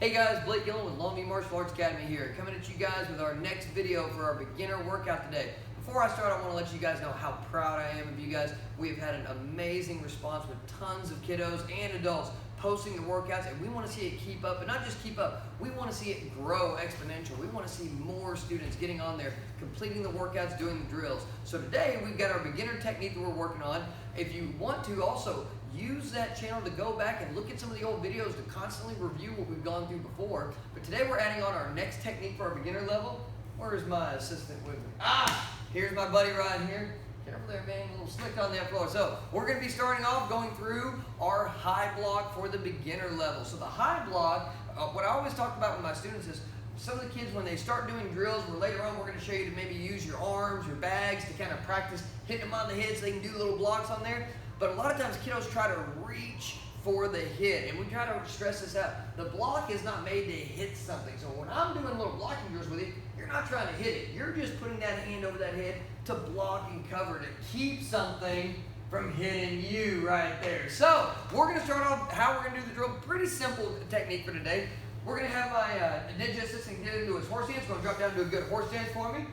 Hey guys, Blake Gillen with Longview Martial Arts Academy here, coming at you guys with our next video for our beginner workout today. Before I start, I want to let you guys know how proud I am of you guys. We have had an amazing response with tons of kiddos and adults posting the workouts, and we want to see it keep up, and not just keep up, we want to see it grow exponential. We want to see more students getting on there, completing the workouts, doing the drills. So today, we've got our beginner technique that we're working on. If you want to also use that channel to go back and look at some of the old videos to constantly review what we've gone through before. But today we're adding on our next technique for our beginner level. Where's my assistant with me? Here's my buddy right here. Careful there, man, a little slick on that floor. So we're gonna be starting off going through our high block for the beginner level. So the high block, what I always talk about with my students is some of the kids, when they start doing drills, where later on we're going to show you to maybe use your arms, your bags to kind of practice hitting them on the head so they can do little blocks on there. But a lot of times kiddos try to reach for the hit, and we try to stress this out. The block is not made to hit something. So when I'm doing little blocking drills with you, you're not trying to hit it. You're just putting that hand over that head to block and cover, to keep something from hitting you right there. So we're going to start off how we're going to do the drill. Pretty simple technique for today. We're going to have my ninja assistant get into his horse stance. Going to drop down to a good horse stance for me.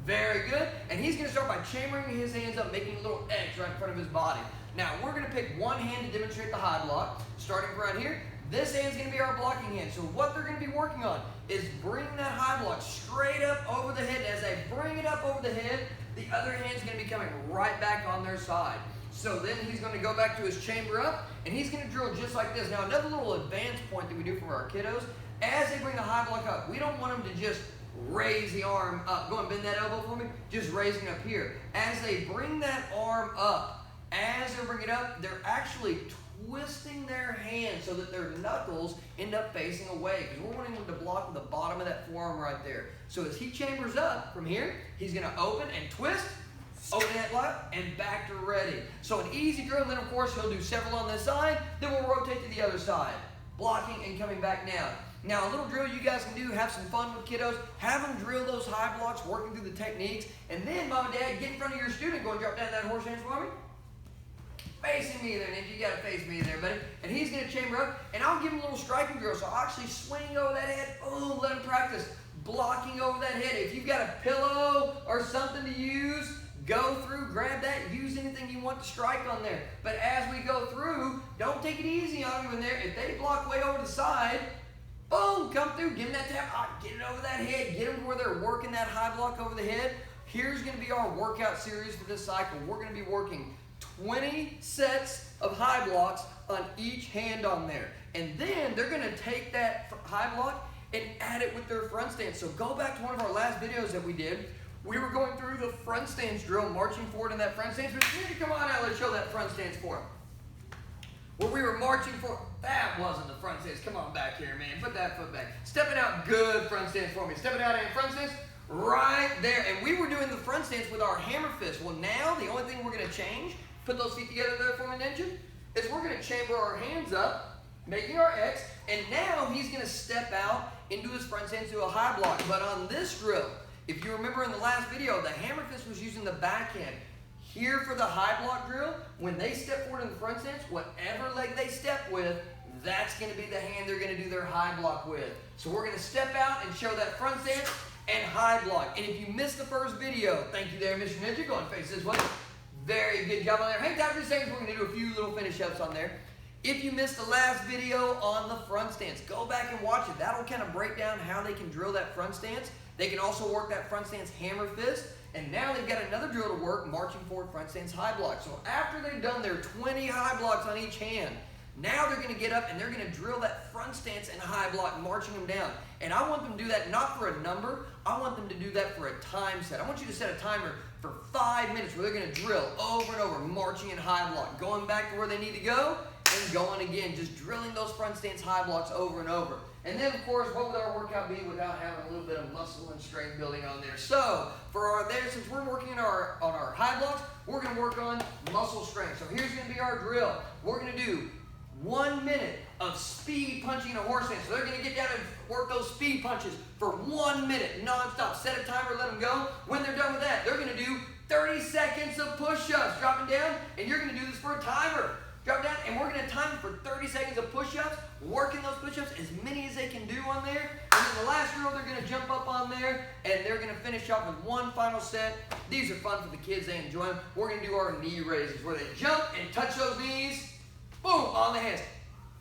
Very good. And he's going to start by chambering his hands up, making a little X right in front of his body. Now, we're going to pick one hand to demonstrate the high block, starting right here. This hand's going to be our blocking hand. So what they're going to be working on is bringing that high block straight up over the head. As they bring it up over the head, the other hand's going to be coming right back on their side. So then he's going to go back to his chamber up, and he's going to drill just like this. Now, another little advanced point that we do for our kiddos, as they bring the high block up, we don't want them to just raise the arm up. Go and bend that elbow for me. Just raising up here. As they bring that arm up, as they bring it up, they're actually twisting their hand so that their knuckles end up facing away, because we're wanting them to block with the bottom of that forearm right there. So as he chambers up from here, he's going to open and twist, open that block, and back to ready. So an easy drill, and then of course he'll do several on this side, then we'll rotate to the other side, blocking and coming back down. Now a little drill you guys can do, have some fun with kiddos, have them drill those high blocks, working through the techniques, and then mom and dad, get in front of your student, go and drop down that horse stance for me. Facing me there, Ninja, you gotta face me there, buddy. And he's gonna chamber up, and I'll give him a little striking drill, so I'll actually swing over that head, boom, let him practice blocking over that head. If you've got a pillow or something to use, go through, grab that, use anything you want to strike on there. But as we go through, don't take it easy on them in there. If they block way over the side, boom, come through, give them that tap, get it over that head, get them where they're working that high block over the head. Here's gonna be our workout series for this cycle. We're gonna be working 20 sets of high blocks on each hand on there. And then they're gonna take that high block and add it with their front stance. So go back to one of our last videos that we did. We were going through the front stance drill, marching forward in that front stance. But come on out, let's show that front stance for them. Where we were marching for, that wasn't the front stance. Come on back here, man. Put that foot back. Stepping out, good front stance for me. Stepping out and front stance, right there. And we were doing the front stance with our hammer fist. Well, now the only thing we're going to change, put those feet together there for me, Ninja, is we're going to chamber our hands up, making our X, and now he's going to step out into his front stance to a high block. But on this drill, if you remember in the last video, the hammer fist was using the backhand. Here for the high block drill, when they step forward in the front stance, whatever leg they step with, that's going to be the hand they're going to do their high block with. So we're going to step out and show that front stance and high block. And if you missed the first video, thank you there, Mr. Ninja. Go and face this way. Very good job on there. Hang tight for a second. We're going to do a few little finish ups on there. If you missed the last video on the front stance, go back and watch it. That'll kind of break down how they can drill that front stance. They can also work that front stance hammer fist. And now they've got another drill to work, marching forward front stance high block. So after they've done their 20 high blocks on each hand, now they're going to get up and they're going to drill that front stance and high block, marching them down. And I want them to do that not for a number. I want them to do that for a time set. I want you to set a timer for 5 minutes where they're going to drill over and over, marching in high block, going back to where they need to go, and going again, just drilling those front stance high blocks over and over. And then, of course, what would our workout be without having a little bit of muscle and strength building on there? So, since we're working on our high blocks, we're going to work on muscle strength. So here's going to be our drill. We're going to do 1 minute of speed punching a horse stance. So they're going to get down and work those speed punches for 1 minute non-stop. Set a timer, let them go. When they're done with that, they're going to do 30 seconds of push-ups, dropping down, and you're going to do this for a timer. Drop down, and we're going to time it for 30 seconds of push-ups, working those push-ups as many as they can can do on there. And then the last drill, they're going to jump up on there, and they're going to finish off with one final set. These are fun for the kids. They enjoy them. We're going to do our knee raises, where they jump and touch those knees. Boom, on the hands.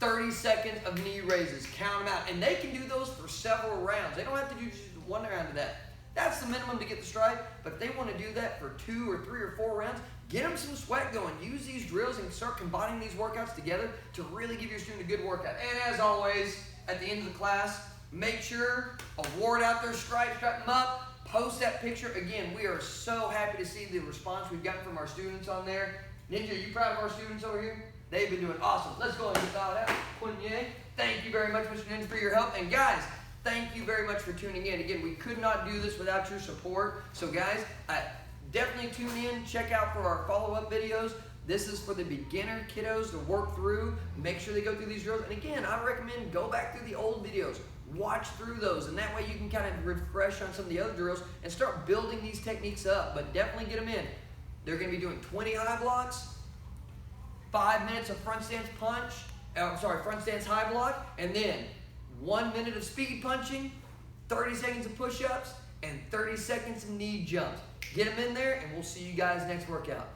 30 seconds of knee raises. Count them out. And they can do those for several rounds. They don't have to do just one round of that. That's the minimum to get the stride. But if they want to do that for 2 or 3 or 4 rounds, get them some sweat going. Use these drills and start combining these workouts together to really give your student a good workout. And as always, at the end of the class, make sure, award out their stripes, strap them up, post that picture. Again, we are so happy to see the response we've gotten from our students on there. Ninja, are you proud of our students over here? They've been doing awesome. Let's go ahead and get that out. Quinier, thank you very much, Mr. Ninja, for your help. And guys, thank you very much for tuning in. Again, we could not do this without your support. So guys, definitely tune in. Check out for our follow-up videos. This is for the beginner kiddos to work through. Make sure they go through these drills. And again, I recommend go back through the old videos. Watch through those, and that way you can kind of refresh on some of the other drills and start building these techniques up. But definitely get them in. They're going to be doing 20 high blocks, 5 minutes of front stance punch, front stance high block, and then 1 minute of speed punching, 30 seconds of push-ups, and 30 seconds of knee jumps. Get them in there, and we'll see you guys next workout.